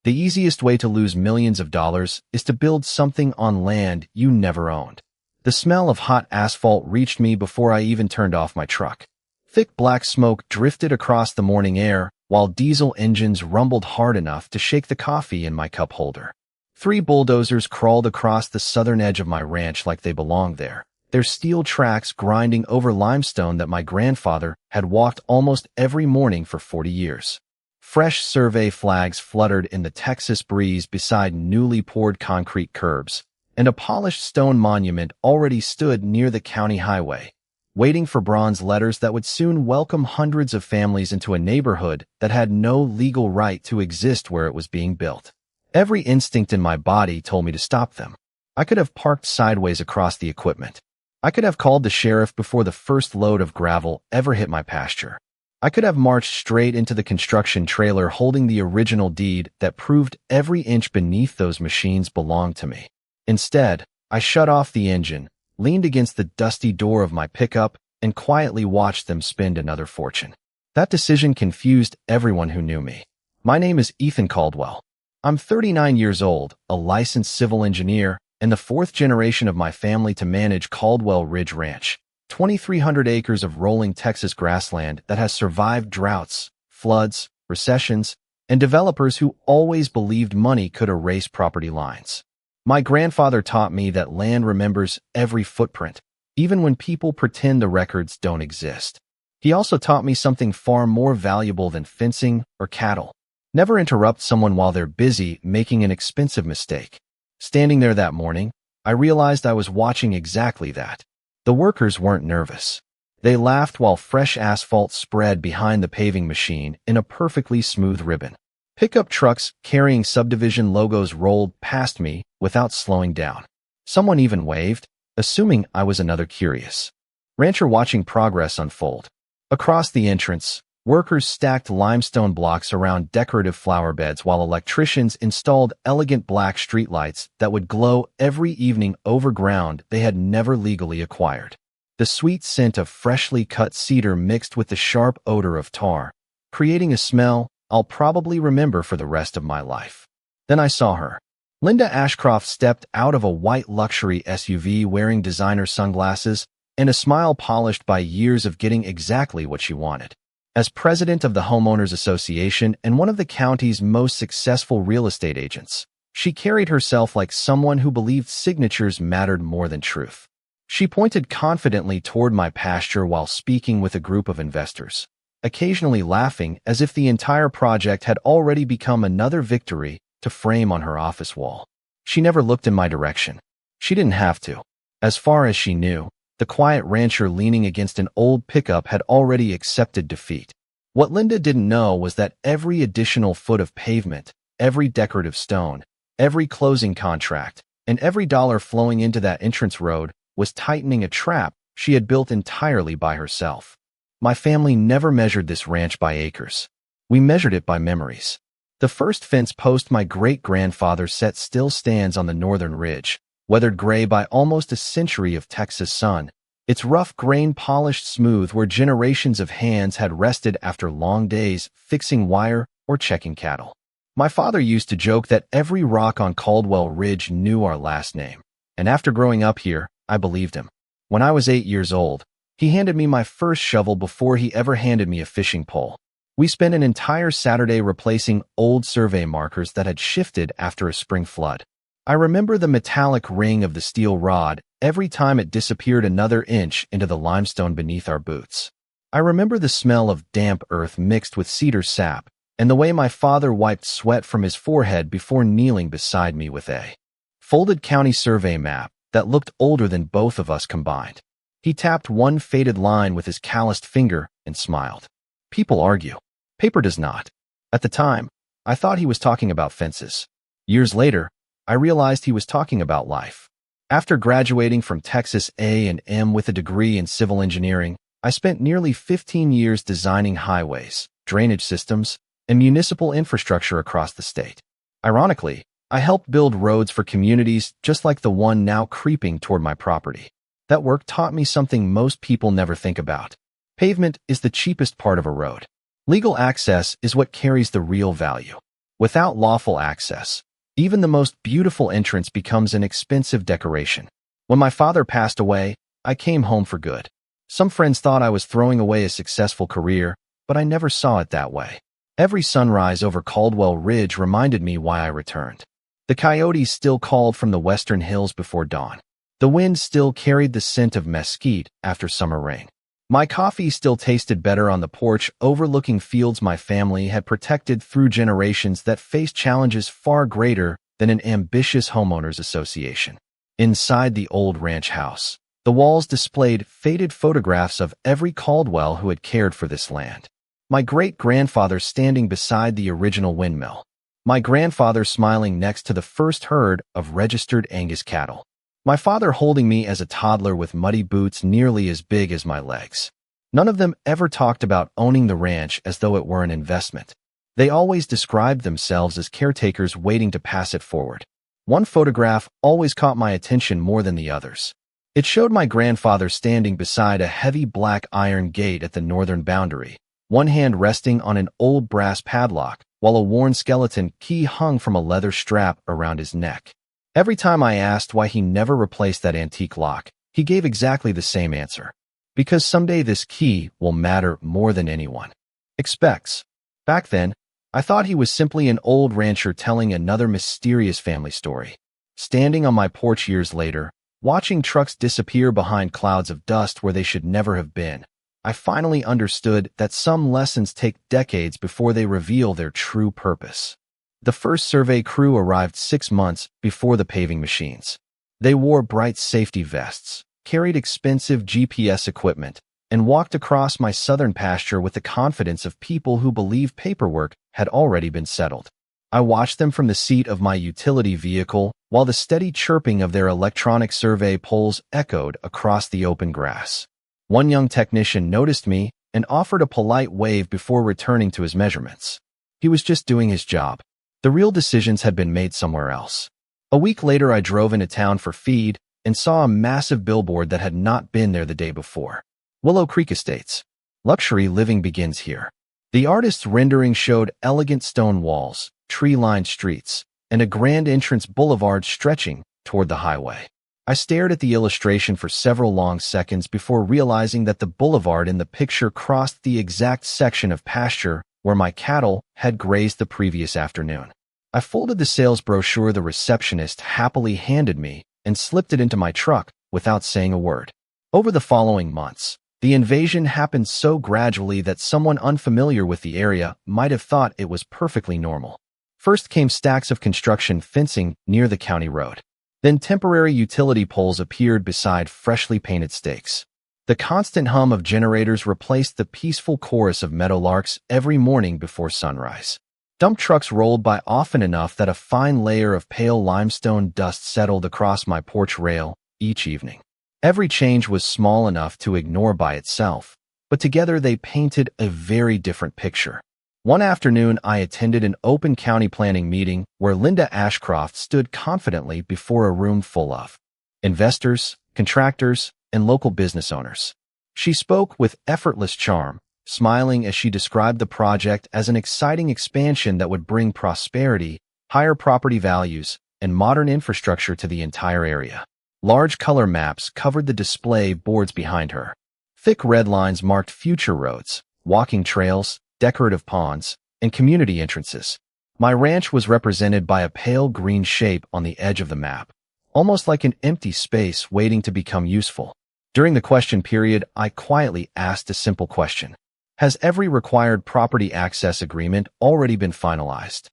The easiest way to lose millions of dollars is to build something on land you never owned. The smell of hot asphalt reached me before I even turned off my truck. Thick black smoke drifted across the morning air, while diesel engines rumbled hard enough to shake the coffee in my cup holder. 3 bulldozers crawled across the southern edge of my ranch like they belonged there, their steel tracks grinding over limestone that my grandfather had walked almost every morning for 40 years. Fresh survey flags fluttered in the Texas breeze beside newly poured concrete curbs, and a polished stone monument already stood near the county highway, waiting for bronze letters that would soon welcome hundreds of families into a neighborhood that had no legal right to exist where it was being built. Every instinct in my body told me to stop them. I could have parked sideways across the equipment. I could have called the sheriff before the first load of gravel ever hit my pasture. I could have marched straight into the construction trailer holding the original deed that proved every inch beneath those machines belonged to me. Instead, I shut off the engine, leaned against the dusty door of my pickup, and quietly watched them spend another fortune. That decision confused everyone who knew me. My name is Ethan Caldwell. I'm 39 years old, a licensed civil engineer, and the 4th generation of my family to manage Caldwell Ridge Ranch, 2,300 acres of rolling Texas grassland that has survived droughts, floods, recessions, and developers who always believed money could erase property lines. My grandfather taught me that land remembers every footprint, even when people pretend the records don't exist. He also taught me something far more valuable than fencing or cattle. Never interrupt someone while they're busy making an expensive mistake. Standing there that morning, I realized I was watching exactly that. The workers weren't nervous. They laughed while fresh asphalt spread behind the paving machine in a perfectly smooth ribbon. Pickup trucks carrying subdivision logos rolled past me without slowing down. Someone even waved, assuming I was another curious rancher watching progress unfold. Across the entrance, workers stacked limestone blocks around decorative flower beds while electricians installed elegant black streetlights that would glow every evening over ground they had never legally acquired. The sweet scent of freshly cut cedar mixed with the sharp odor of tar, creating a smell I'll probably remember for the rest of my life. Then I saw her. Linda Ashcroft stepped out of a white luxury SUV wearing designer sunglasses and a smile polished by years of getting exactly what she wanted. As president of the Homeowners Association and one of the county's most successful real estate agents, she carried herself like someone who believed signatures mattered more than truth. She pointed confidently toward my pasture while speaking with a group of investors, occasionally laughing as if the entire project had already become another victory to frame on her office wall. She never looked in my direction. She didn't have to. As far as she knew, the quiet rancher leaning against an old pickup had already accepted defeat. What Linda didn't know was that every additional foot of pavement, every decorative stone, every closing contract, and every dollar flowing into that entrance road was tightening a trap she had built entirely by herself. My family never measured this ranch by acres. We measured it by memories. The first fence post my great-grandfather set still stands on the northern ridge, weathered gray by almost a century of Texas sun, its rough grain polished smooth where generations of hands had rested after long days fixing wire or checking cattle. My father used to joke that every rock on Caldwell Ridge knew our last name, and after growing up here, I believed him. When I was 8 years old, he handed me my first shovel before he ever handed me a fishing pole. We spent an entire Saturday replacing old survey markers that had shifted after a spring flood. I remember the metallic ring of the steel rod every time it disappeared another inch into the limestone beneath our boots. I remember the smell of damp earth mixed with cedar sap, and the way my father wiped sweat from his forehead before kneeling beside me with a folded county survey map that looked older than both of us combined. He tapped one faded line with his calloused finger and smiled. People argue. Paper does not. At the time, I thought he was talking about fences. Years later, I realized he was talking about life. After graduating from Texas A&M with a degree in civil engineering, I spent nearly 15 years designing highways, drainage systems, and municipal infrastructure across the state. Ironically, I helped build roads for communities just like the one now creeping toward my property. That work taught me something most people never think about. Pavement is the cheapest part of a road. Legal access is what carries the real value. Without lawful access, even the most beautiful entrance becomes an expensive decoration. When my father passed away, I came home for good. Some friends thought I was throwing away a successful career, but I never saw it that way. Every sunrise over Caldwell Ridge reminded me why I returned. The coyotes still called from the western hills before dawn. The wind still carried the scent of mesquite after summer rain. My coffee still tasted better on the porch overlooking fields my family had protected through generations that faced challenges far greater than an ambitious homeowners association. Inside the old ranch house, the walls displayed faded photographs of every Caldwell who had cared for this land. My great-grandfather standing beside the original windmill. My grandfather smiling next to the first herd of registered Angus cattle. My father holding me as a toddler with muddy boots nearly as big as my legs. None of them ever talked about owning the ranch as though it were an investment. They always described themselves as caretakers waiting to pass it forward. One photograph always caught my attention more than the others. It showed my grandfather standing beside a heavy black iron gate at the northern boundary, one hand resting on an old brass padlock, while a worn skeleton key hung from a leather strap around his neck. Every time I asked why he never replaced that antique lock, he gave exactly the same answer. Because someday this key will matter more than anyone expects. Back then, I thought he was simply an old rancher telling another mysterious family story. Standing on my porch years later, watching trucks disappear behind clouds of dust where they should never have been, I finally understood that some lessons take decades before they reveal their true purpose. The first survey crew arrived 6 months before the paving machines. They wore bright safety vests, carried expensive GPS equipment, and walked across my southern pasture with the confidence of people who believed paperwork had already been settled. I watched them from the seat of my utility vehicle while the steady chirping of their electronic survey poles echoed across the open grass. One young technician noticed me and offered a polite wave before returning to his measurements. He was just doing his job. The real decisions had been made somewhere else. A week later, I drove into town for feed and saw a massive billboard that had not been there the day before. Willow Creek Estates. Luxury living begins here. The artist's rendering showed elegant stone walls, tree-lined streets, and a grand entrance boulevard stretching toward the highway. I stared at the illustration for several long seconds before realizing that the boulevard in the picture crossed the exact section of pasture where my cattle had grazed the previous afternoon. I folded the sales brochure the receptionist happily handed me and slipped it into my truck without saying a word. Over the following months, the invasion happened so gradually that someone unfamiliar with the area might have thought it was perfectly normal. First came stacks of construction fencing near the county road. Then temporary utility poles appeared beside freshly painted stakes. The constant hum of generators replaced the peaceful chorus of meadowlarks every morning before sunrise. Dump trucks rolled by often enough that a fine layer of pale limestone dust settled across my porch rail each evening. Every change was small enough to ignore by itself, but together they painted a very different picture. One afternoon, I attended an open county planning meeting where Linda Ashcroft stood confidently before a room full of investors, contractors, and local business owners. She spoke with effortless charm, smiling as she described the project as an exciting expansion that would bring prosperity, higher property values, and modern infrastructure to the entire area. Large color maps covered the display boards behind her. Thick red lines marked future roads, walking trails, decorative ponds, and community entrances. My ranch was represented by a pale green shape on the edge of the map, almost like an empty space waiting to become useful. During the question period, I quietly asked a simple question. Has every required property access agreement already been finalized?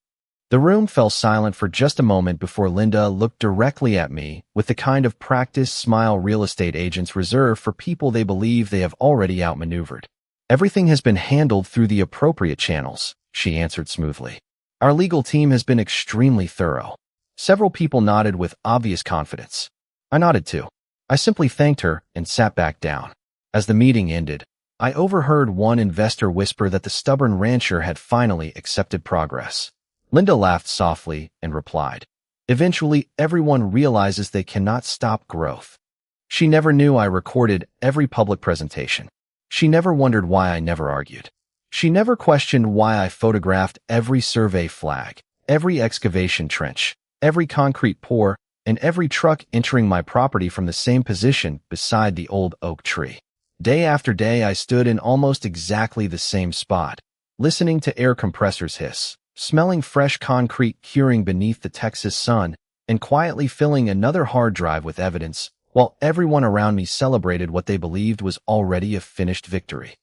The room fell silent for just a moment before Linda looked directly at me with the kind of practiced smile real estate agents reserve for people they believe they have already outmaneuvered. Everything has been handled through the appropriate channels, she answered smoothly. Our legal team has been extremely thorough. Several people nodded with obvious confidence. I nodded too. I simply thanked her and sat back down. As the meeting ended, I overheard one investor whisper that the stubborn rancher had finally accepted progress. Linda laughed softly and replied, "Eventually, everyone realizes they cannot stop growth." She never knew I recorded every public presentation. She never wondered why I never argued. She never questioned why I photographed every survey flag, Every excavation trench, every concrete pour, and every truck entering my property from the same position beside the old oak tree. Day after day, I stood in almost exactly the same spot, listening to air compressors hiss, smelling fresh concrete curing beneath the Texas sun, and quietly filling another hard drive with evidence, while everyone around me celebrated what they believed was already a finished victory.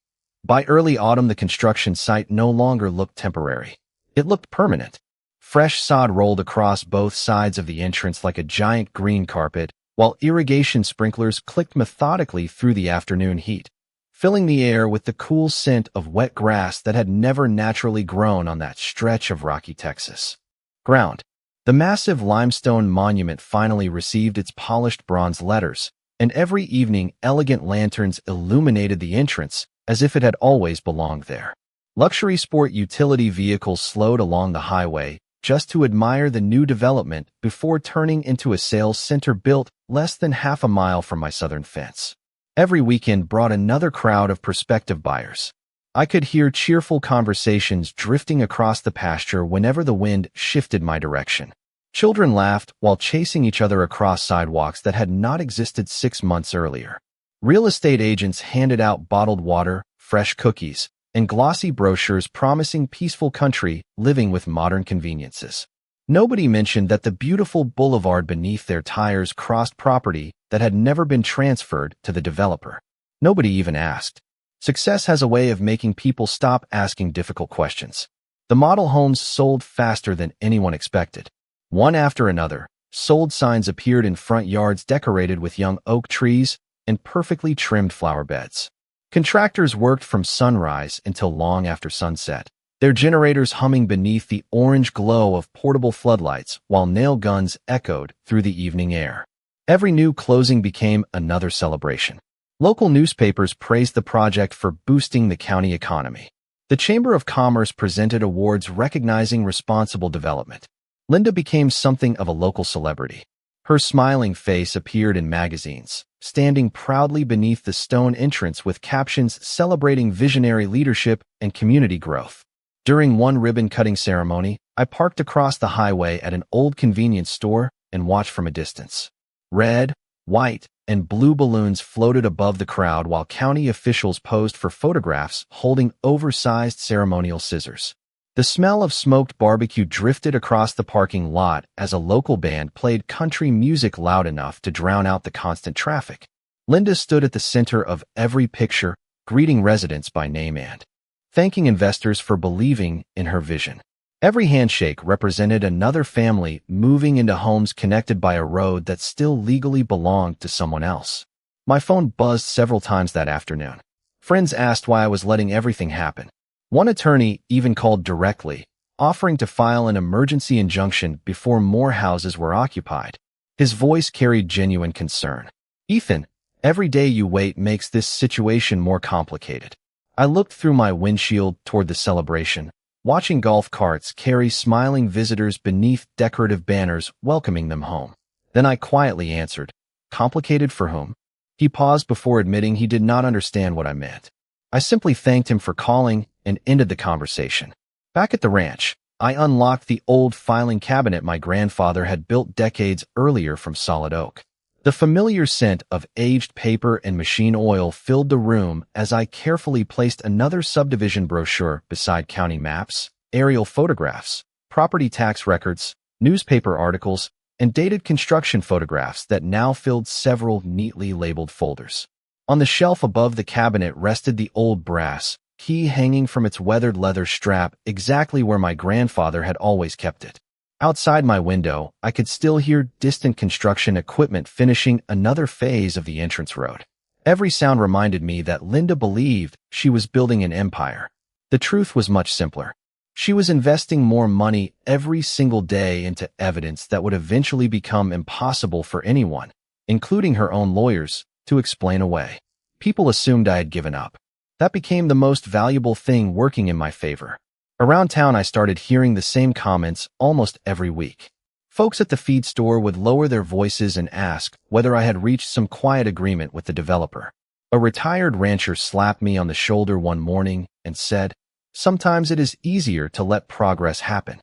By early autumn, the construction site no longer looked temporary. It looked permanent. Fresh sod rolled across both sides of the entrance like a giant green carpet, while irrigation sprinklers clicked methodically through the afternoon heat, filling the air with the cool scent of wet grass that had never naturally grown on that stretch of rocky Texas ground. The massive limestone monument finally received its polished bronze letters, and every evening elegant lanterns illuminated the entrance as if it had always belonged there. Luxury sport utility vehicles slowed along the highway just to admire the new development before turning into a sales center built less than half a mile from my southern fence. Every weekend brought another crowd of prospective buyers. I could hear cheerful conversations drifting across the pasture whenever the wind shifted my direction. Children laughed while chasing each other across sidewalks that had not existed 6 months earlier. Real estate agents handed out bottled water, fresh cookies, and glossy brochures promising peaceful country living with modern conveniences. Nobody mentioned that the beautiful boulevard beneath their tires crossed property that had never been transferred to the developer. Nobody even asked. Success has a way of making people stop asking difficult questions. The model homes sold faster than anyone expected. One after another, sold signs appeared in front yards decorated with young oak trees and perfectly trimmed flower beds. Contractors worked from sunrise until long after sunset, their generators humming beneath the orange glow of portable floodlights while nail guns echoed through the evening air. Every new closing became another celebration. Local newspapers praised the project for boosting the county economy. The Chamber of Commerce presented awards recognizing responsible development. Linda became something of a local celebrity. Her smiling face appeared in magazines, standing proudly beneath the stone entrance with captions celebrating visionary leadership and community growth. During one ribbon-cutting ceremony, I parked across the highway at an old convenience store and watched from a distance. Red, white, and blue balloons floated above the crowd while county officials posed for photographs holding oversized ceremonial scissors. The smell of smoked barbecue drifted across the parking lot as a local band played country music loud enough to drown out the constant traffic. Linda stood at the center of every picture, greeting residents by name and thanking investors for believing in her vision. Every handshake represented another family moving into homes connected by a road that still legally belonged to someone else. My phone buzzed several times that afternoon. Friends asked why I was letting everything happen. One attorney even called directly, offering to file an emergency injunction before more houses were occupied. His voice carried genuine concern. "Ethan, every day you wait makes this situation more complicated." I looked through my windshield toward the celebration, watching golf carts carry smiling visitors beneath decorative banners welcoming them home. Then I quietly answered, "Complicated for whom?" He paused before admitting he did not understand what I meant. I simply thanked him for calling and ended the conversation. Back at the ranch, I unlocked the old filing cabinet my grandfather had built decades earlier from solid oak. The familiar scent of aged paper and machine oil filled the room as I carefully placed another subdivision brochure beside county maps, aerial photographs, property tax records, newspaper articles, and dated construction photographs that now filled several neatly labeled folders. On the shelf above the cabinet rested the old brass key hanging from its weathered leather strap exactly where my grandfather had always kept it. Outside my window, I could still hear distant construction equipment finishing another phase of the entrance road. Every sound reminded me that Linda believed she was building an empire. The truth was much simpler. She was investing more money every single day into evidence that would eventually become impossible for anyone, including her own lawyers, to explain away. People assumed I had given up. That became the most valuable thing working in my favor. Around town, I started hearing the same comments almost every week. Folks at the feed store would lower their voices and ask whether I had reached some quiet agreement with the developer. A retired rancher slapped me on the shoulder one morning and said, "Sometimes it is easier to let progress happen."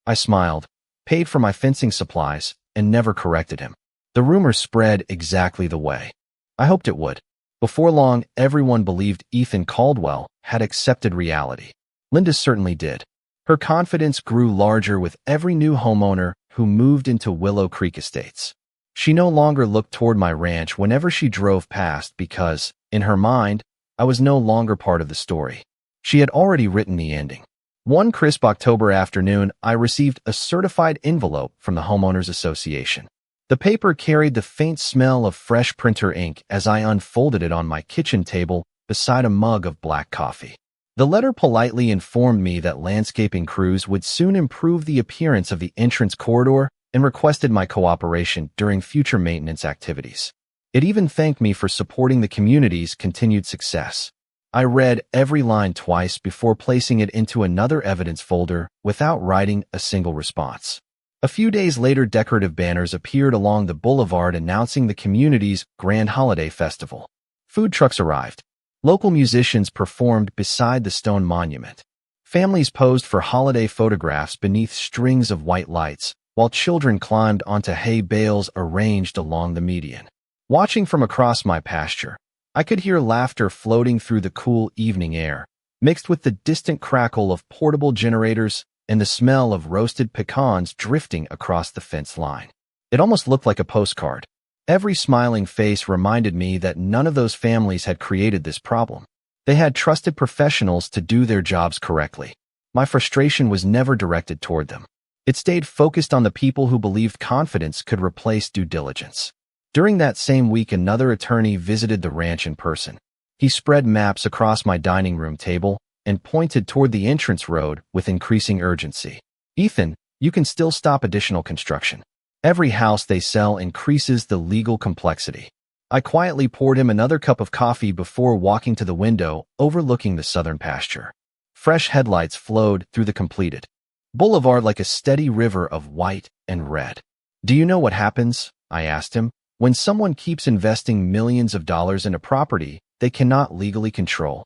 I smiled, paid for my fencing supplies, and never corrected him. The rumor spread exactly the way I hoped it would. Before long, everyone believed Ethan Caldwell had accepted reality. Linda certainly did. Her confidence grew larger with every new homeowner who moved into Willow Creek Estates. She no longer looked toward my ranch whenever she drove past because, in her mind, I was no longer part of the story. She had already written the ending. One crisp October afternoon, I received a certified envelope from the Homeowners Association. The paper carried the faint smell of fresh printer ink as I unfolded it on my kitchen table beside a mug of black coffee. The letter politely informed me that landscaping crews would soon improve the appearance of the entrance corridor and requested my cooperation during future maintenance activities. It even thanked me for supporting the community's continued success. I read every line twice before placing it into another evidence folder without writing a single response. A few days later, decorative banners appeared along the boulevard announcing the community's grand holiday festival. Food trucks arrived. Local musicians performed beside the stone monument. Families posed for holiday photographs beneath strings of white lights, while children climbed onto hay bales arranged along the median. Watching from across my pasture, I could hear laughter floating through the cool evening air, mixed with the distant crackle of portable generators and the smell of roasted pecans drifting across the fence line. It almost looked like a postcard. Every smiling face reminded me that none of those families had created this problem. They had trusted professionals to do their jobs correctly. My frustration was never directed toward them. It stayed focused on the people who believed confidence could replace due diligence. During that same week, another attorney visited the ranch in person. He spread maps across my dining room table and pointed toward the entrance road with increasing urgency. "Ethan, you can still stop additional construction. Every house they sell increases the legal complexity." I quietly poured him another cup of coffee before walking to the window overlooking the southern pasture. Fresh headlights flowed through the completed boulevard like a steady river of white and red. "Do you know what happens?" I asked him. "When someone keeps investing millions of dollars in a property they cannot legally control?"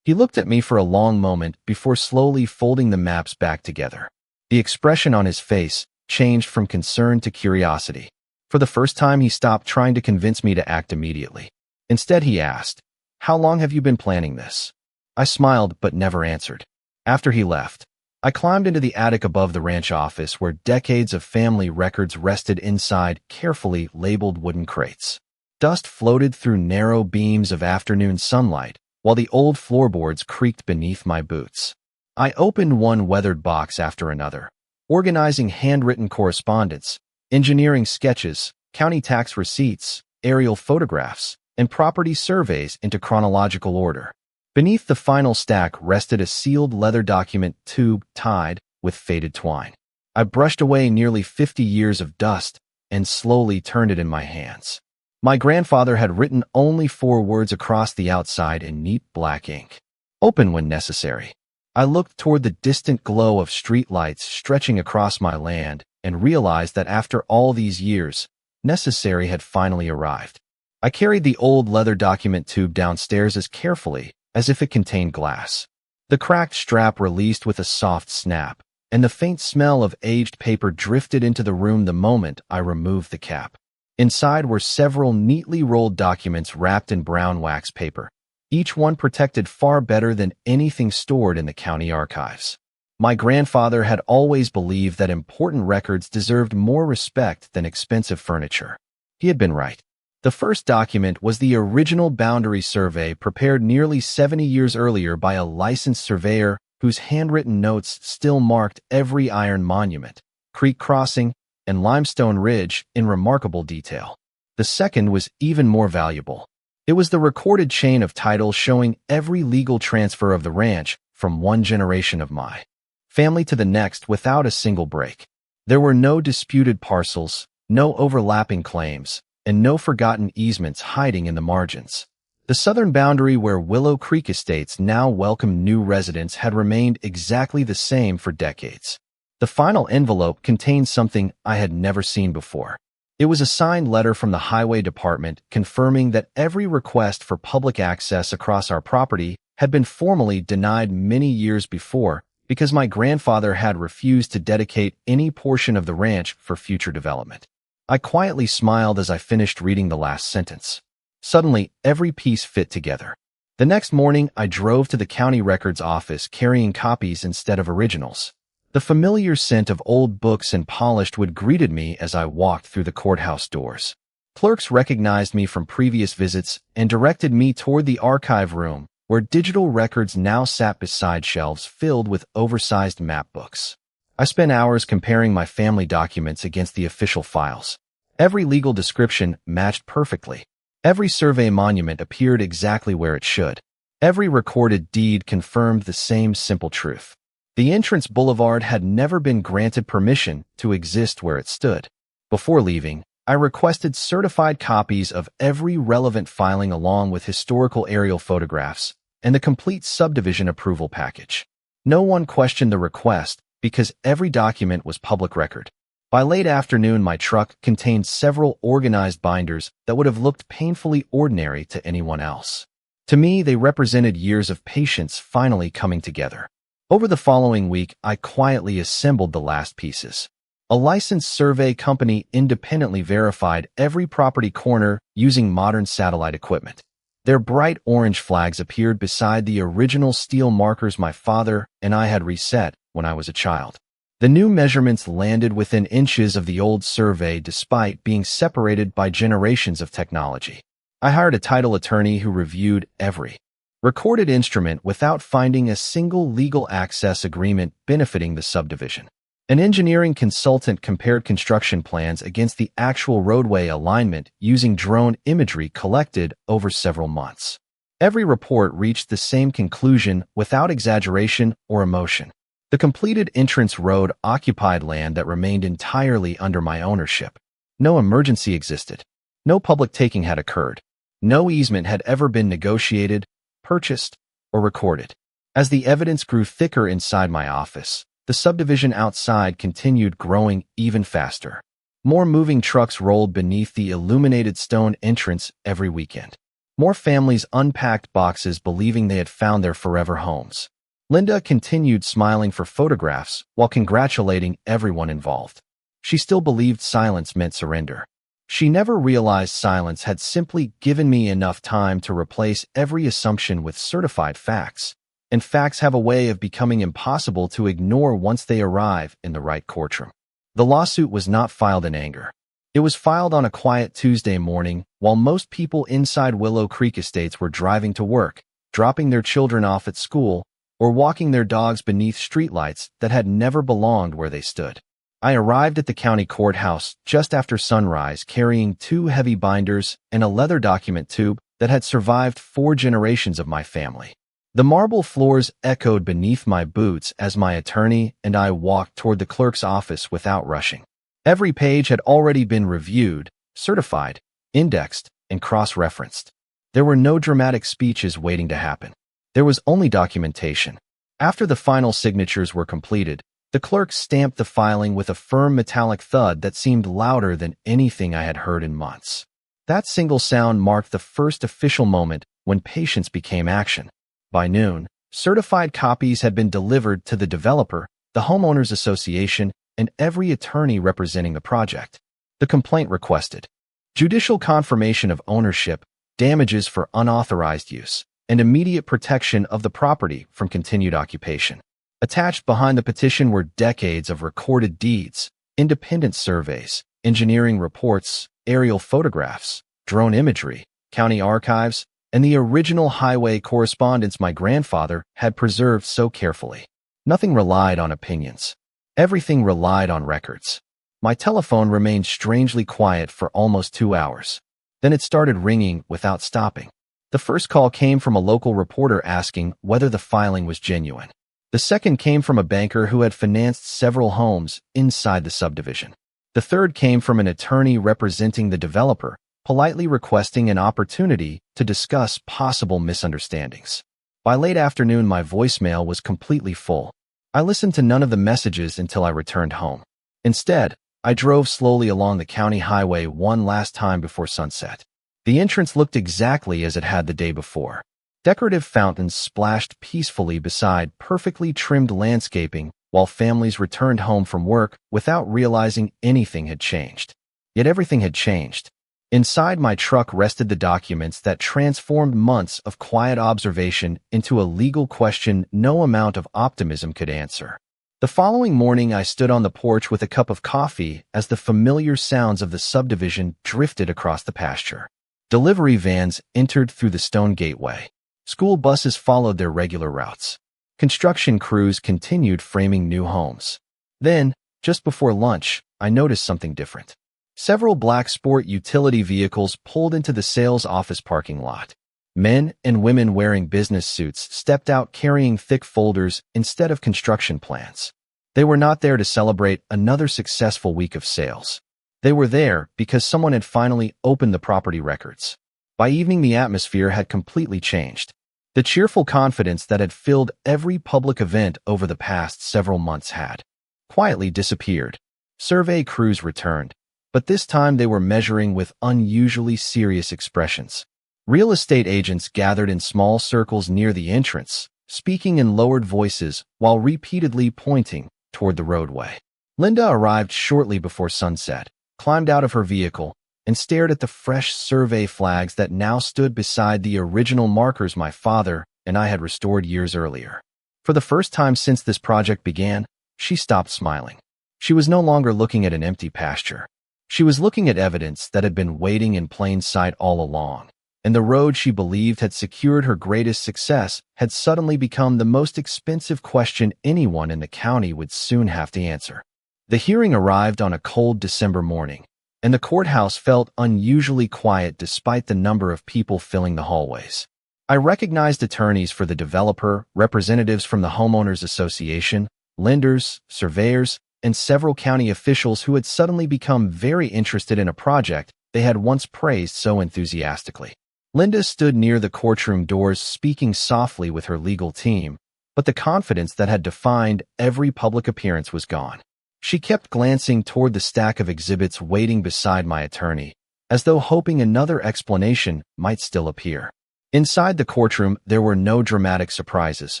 He looked at me for a long moment before slowly folding the maps back together. The expression on his face changed from concern to curiosity. For the first time, he stopped trying to convince me to act immediately. Instead, he asked, "How long have you been planning this?" I smiled but never answered. After he left, I climbed into the attic above the ranch office where decades of family records rested inside carefully labeled wooden crates. Dust floated through narrow beams of afternoon sunlight, while the old floorboards creaked beneath my boots. I opened one weathered box after another, organizing handwritten correspondence, engineering sketches, county tax receipts, aerial photographs, and property surveys into chronological order. Beneath the final stack rested a sealed leather document tube tied with faded twine. I brushed away nearly 50 years of dust and slowly turned it in my hands. My grandfather had written only 4 words across the outside in neat black ink. "Open when necessary." I looked toward the distant glow of streetlights stretching across my land and realized that after all these years, necessary had finally arrived. I carried the old leather document tube downstairs as carefully as if it contained glass. The cracked strap released with a soft snap, and the faint smell of aged paper drifted into the room the moment I removed the cap. Inside were several neatly rolled documents wrapped in brown wax paper, each one protected far better than anything stored in the county archives. My grandfather had always believed that important records deserved more respect than expensive furniture. He had been right. The first document was the original boundary survey prepared nearly 70 years earlier by a licensed surveyor whose handwritten notes still marked every iron monument, creek crossing, and limestone ridge in remarkable detail. The second was even more valuable. It was the recorded chain of title showing every legal transfer of the ranch from one generation of my family to the next without a single break. There were no disputed parcels, no overlapping claims, and no forgotten easements hiding in the margins. The southern boundary where Willow Creek Estates now welcomed new residents had remained exactly the same for decades. The final envelope contained something I had never seen before. It was a signed letter from the Highway Department confirming that every request for public access across our property had been formally denied many years before because my grandfather had refused to dedicate any portion of the ranch for future development. I quietly smiled as I finished reading the last sentence. Suddenly, every piece fit together. The next morning, I drove to the county records office carrying copies instead of originals. The familiar scent of old books and polished wood greeted me as I walked through the courthouse doors. Clerks recognized me from previous visits and directed me toward the archive room, where digital records now sat beside shelves filled with oversized map books. I spent hours comparing my family documents against the official files. Every legal description matched perfectly. Every survey monument appeared exactly where it should. Every recorded deed confirmed the same simple truth. The entrance boulevard had never been granted permission to exist where it stood. Before leaving, I requested certified copies of every relevant filing along with historical aerial photographs and the complete subdivision approval package. No one questioned the request because every document was public record. By late afternoon, my truck contained several organized binders that would have looked painfully ordinary to anyone else. To me, they represented years of patience finally coming together. Over the following week, I quietly assembled the last pieces. A licensed survey company independently verified every property corner using modern satellite equipment. Their bright orange flags appeared beside the original steel markers my father and I had reset when I was a child. The new measurements landed within inches of the old survey despite being separated by generations of technology. I hired a title attorney who reviewed every recorded instrument without finding a single legal access agreement benefiting the subdivision. An engineering consultant compared construction plans against the actual roadway alignment using drone imagery collected over several months. Every report reached the same conclusion without exaggeration or emotion. The completed entrance road occupied land that remained entirely under my ownership. No emergency existed. No public taking had occurred. No easement had ever been negotiated, purchased, or recorded. As the evidence grew thicker inside my office, the subdivision outside continued growing even faster. More moving trucks rolled beneath the illuminated stone entrance every weekend. More families unpacked boxes believing they had found their forever homes. Linda continued smiling for photographs while congratulating everyone involved. She still believed silence meant surrender. She never realized silence had simply given me enough time to replace every assumption with certified facts. And facts have a way of becoming impossible to ignore once they arrive in the right courtroom. The lawsuit was not filed in anger. It was filed on a quiet Tuesday morning while most people inside Willow Creek Estates were driving to work, dropping their children off at school, or walking their dogs beneath streetlights that had never belonged where they stood. I arrived at the county courthouse just after sunrise carrying 2 heavy binders and a leather document tube that had survived 4 generations of my family. The marble floors echoed beneath my boots as my attorney and I walked toward the clerk's office without rushing. Every page had already been reviewed, certified, indexed, and cross-referenced. There were no dramatic speeches waiting to happen. There was only documentation. After the final signatures were completed, the clerk stamped the filing with a firm metallic thud that seemed louder than anything I had heard in months. That single sound marked the first official moment when patience became action. By noon, certified copies had been delivered to the developer, the homeowners association, and every attorney representing the project. The complaint requested judicial confirmation of ownership, damages for unauthorized use, and immediate protection of the property from continued occupation. Attached behind the petition were decades of recorded deeds, independent surveys, engineering reports, aerial photographs, drone imagery, county archives, and the original highway correspondence my grandfather had preserved so carefully. Nothing relied on opinions. Everything relied on records. My telephone remained strangely quiet for almost 2 hours. Then it started ringing without stopping. The first call came from a local reporter asking whether the filing was genuine. The second came from a banker who had financed several homes inside the subdivision. The third came from an attorney representing the developer, politely requesting an opportunity to discuss possible misunderstandings. By late afternoon, my voicemail was completely full. I listened to none of the messages until I returned home. Instead, I drove slowly along the county highway one last time before sunset. The entrance looked exactly as it had the day before. Decorative fountains splashed peacefully beside perfectly trimmed landscaping while families returned home from work without realizing anything had changed. Yet everything had changed. Inside my truck rested the documents that transformed months of quiet observation into a legal question no amount of optimism could answer. The following morning, I stood on the porch with a cup of coffee as the familiar sounds of the subdivision drifted across the pasture. Delivery vans entered through the stone gateway. School buses followed their regular routes. Construction crews continued framing new homes. Then, just before lunch, I noticed something different. Several black sport utility vehicles pulled into the sales office parking lot. Men and women wearing business suits stepped out carrying thick folders instead of construction plans. They were not there to celebrate another successful week of sales. They were there because someone had finally opened the property records. By evening, the atmosphere had completely changed. The cheerful confidence that had filled every public event over the past several months had quietly disappeared. Survey crews returned, but this time they were measuring with unusually serious expressions. Real estate agents gathered in small circles near the entrance, speaking in lowered voices while repeatedly pointing toward the roadway. Linda arrived shortly before sunset, climbed out of her vehicle, and stared at the fresh survey flags that now stood beside the original markers my father and I had restored years earlier. For the first time since this project began, she stopped smiling. She was no longer looking at an empty pasture. She was looking at evidence that had been waiting in plain sight all along, and the road she believed had secured her greatest success had suddenly become the most expensive question anyone in the county would soon have to answer. The hearing arrived on a cold December morning, and the courthouse felt unusually quiet despite the number of people filling the hallways. I recognized attorneys for the developer, representatives from the homeowners association, lenders, surveyors, and several county officials who had suddenly become very interested in a project they had once praised so enthusiastically. Linda stood near the courtroom doors speaking softly with her legal team, but the confidence that had defined every public appearance was gone. She kept glancing toward the stack of exhibits waiting beside my attorney, as though hoping another explanation might still appear. Inside the courtroom, there were no dramatic surprises,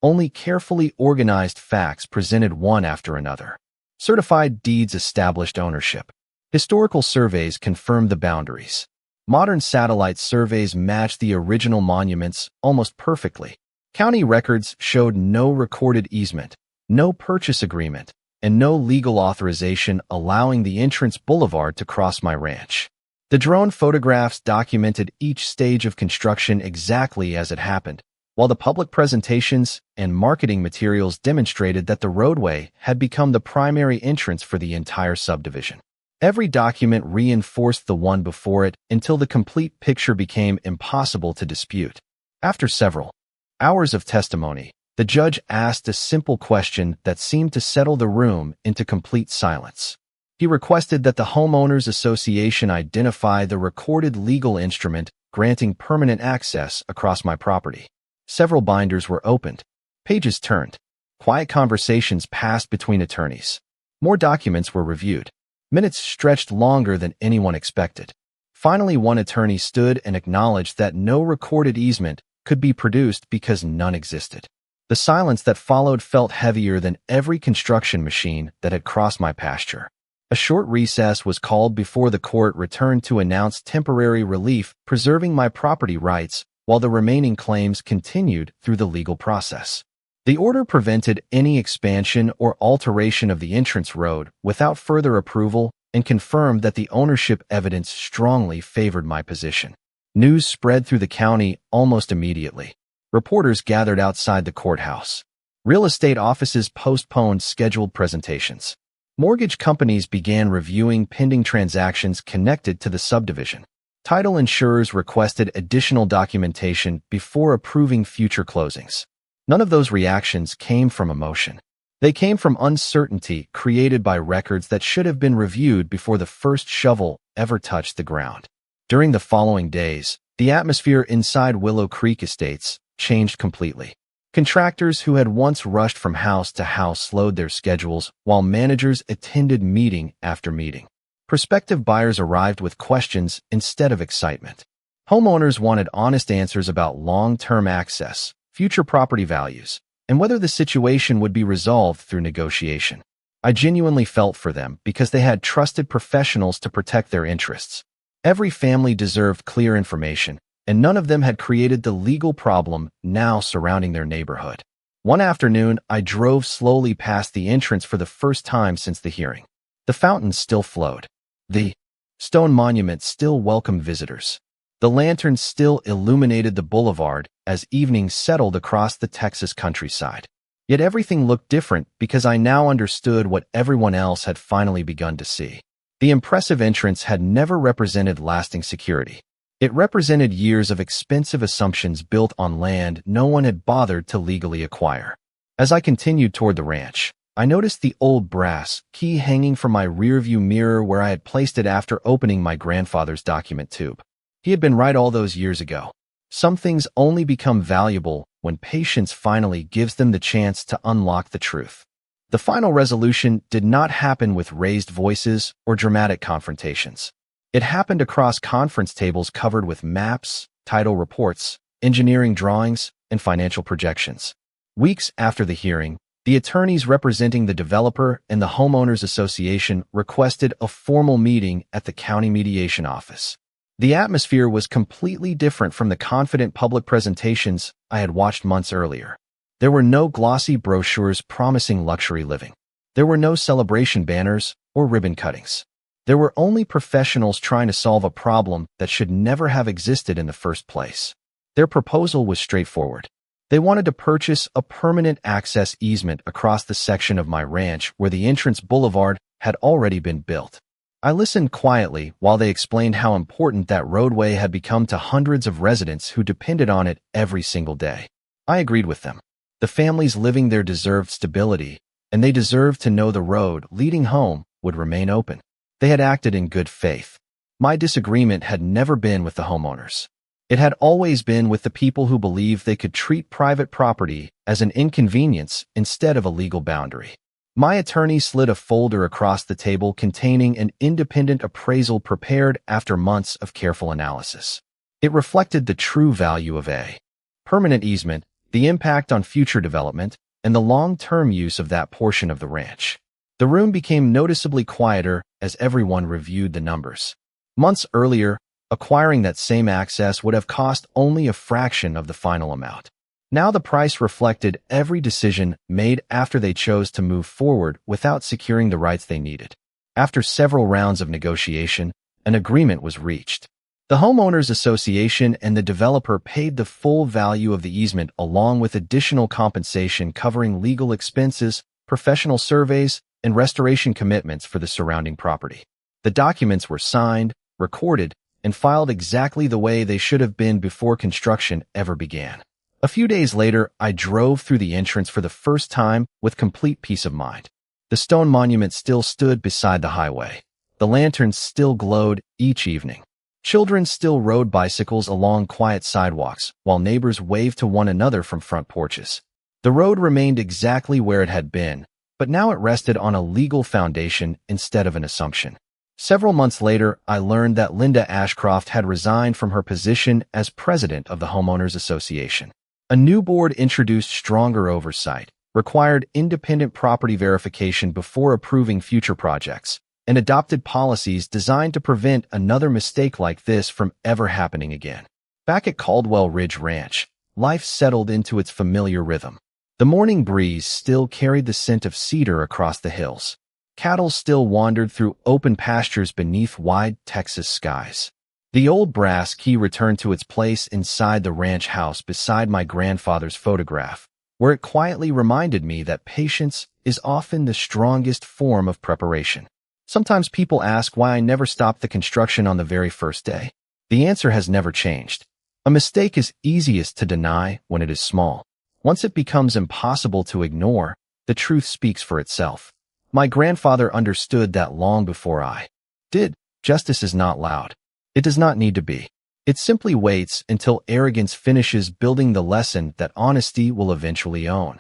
only carefully organized facts presented one after another. Certified deeds established ownership. Historical surveys confirmed the boundaries. Modern satellite surveys matched the original monuments almost perfectly. County records showed no recorded easement, no purchase agreement, and no legal authorization allowing the entrance boulevard to cross my ranch. The drone photographs documented each stage of construction exactly as it happened, while the public presentations and marketing materials demonstrated that the roadway had become the primary entrance for the entire subdivision. Every document reinforced the one before it until the complete picture became impossible to dispute. After several hours of testimony, the judge asked a simple question that seemed to settle the room into complete silence. He requested that the homeowners association identify the recorded legal instrument granting permanent access across my property. Several binders were opened. Pages turned. Quiet conversations passed between attorneys. More documents were reviewed. Minutes stretched longer than anyone expected. Finally, one attorney stood and acknowledged that no recorded easement could be produced because none existed. The silence that followed felt heavier than every construction machine that had crossed my pasture. A short recess was called before the court returned to announce temporary relief, preserving my property rights while the remaining claims continued through the legal process. The order prevented any expansion or alteration of the entrance road without further approval and confirmed that the ownership evidence strongly favored my position. News spread through the county almost immediately. Reporters gathered outside the courthouse. Real estate offices postponed scheduled presentations. Mortgage companies began reviewing pending transactions connected to the subdivision. Title insurers requested additional documentation before approving future closings. None of those reactions came from emotion. They came from uncertainty created by records that should have been reviewed before the first shovel ever touched the ground. During the following days, the atmosphere inside Willow Creek Estates changed completely. Contractors who had once rushed from house to house slowed their schedules while managers attended meeting after meeting. Prospective buyers arrived with questions instead of excitement. Homeowners wanted honest answers about long-term access, future property values, and whether the situation would be resolved through negotiation. I genuinely felt for them because they had trusted professionals to protect their interests. Every family deserved clear information, and none of them had created the legal problem now surrounding their neighborhood. One afternoon, I drove slowly past the entrance for the first time since the hearing. The fountain still flowed. The stone monument still welcomed visitors. The lanterns still illuminated the boulevard as evening settled across the Texas countryside. Yet everything looked different because I now understood what everyone else had finally begun to see. The impressive entrance had never represented lasting security. It represented years of expensive assumptions built on land no one had bothered to legally acquire. As I continued toward the ranch, I noticed the old brass key hanging from my rearview mirror where I had placed it after opening my grandfather's document tube. He had been right all those years ago. Some things only become valuable when patience finally gives them the chance to unlock the truth. The final resolution did not happen with raised voices or dramatic confrontations. It happened across conference tables covered with maps, title reports, engineering drawings, and financial projections. Weeks after the hearing, the attorneys representing the developer and the homeowners association requested a formal meeting at the county mediation office. The atmosphere was completely different from the confident public presentations I had watched months earlier. There were no glossy brochures promising luxury living. There were no celebration banners or ribbon cuttings. There were only professionals trying to solve a problem that should never have existed in the first place. Their proposal was straightforward. They wanted to purchase a permanent access easement across the section of my ranch where the entrance boulevard had already been built. I listened quietly while they explained how important that roadway had become to hundreds of residents who depended on it every single day. I agreed with them. The families living there deserved stability, and they deserved to know the road leading home would remain open. They had acted in good faith. My disagreement had never been with the homeowners. It had always been with the people who believed they could treat private property as an inconvenience instead of a legal boundary. My attorney slid a folder across the table containing an independent appraisal prepared after months of careful analysis. It reflected the true value of a permanent easement, the impact on future development, and the long-term use of that portion of the ranch. The room became noticeably quieter as everyone reviewed the numbers. Months earlier, acquiring that same access would have cost only a fraction of the final amount. Now the price reflected every decision made after they chose to move forward without securing the rights they needed. After several rounds of negotiation, an agreement was reached. The homeowners association and the developer paid the full value of the easement along with additional compensation covering legal expenses, professional surveys, and restoration commitments for the surrounding property. The documents were signed, recorded, and filed exactly the way they should have been before construction ever began. A few days later, I drove through the entrance for the first time with complete peace of mind. The stone monument still stood beside the highway. The lanterns still glowed each evening. Children still rode bicycles along quiet sidewalks, while neighbors waved to one another from front porches. The road remained exactly where it had been, but now it rested on a legal foundation instead of an assumption. Several months later, I learned that Linda Ashcroft had resigned from her position as president of the Homeowners Association. A new board introduced stronger oversight, required independent property verification before approving future projects, and adopted policies designed to prevent another mistake like this from ever happening again. Back at Caldwell Ridge Ranch, life settled into its familiar rhythm. The morning breeze still carried the scent of cedar across the hills. Cattle still wandered through open pastures beneath wide Texas skies. The old brass key returned to its place inside the ranch house beside my grandfather's photograph, where it quietly reminded me that patience is often the strongest form of preparation. Sometimes people ask why I never stopped the construction on the very first day. The answer has never changed. A mistake is easiest to deny when it is small. Once it becomes impossible to ignore, the truth speaks for itself. My grandfather understood that long before I did. Justice is not loud. It does not need to be. It simply waits until arrogance finishes building the lesson that honesty will eventually own.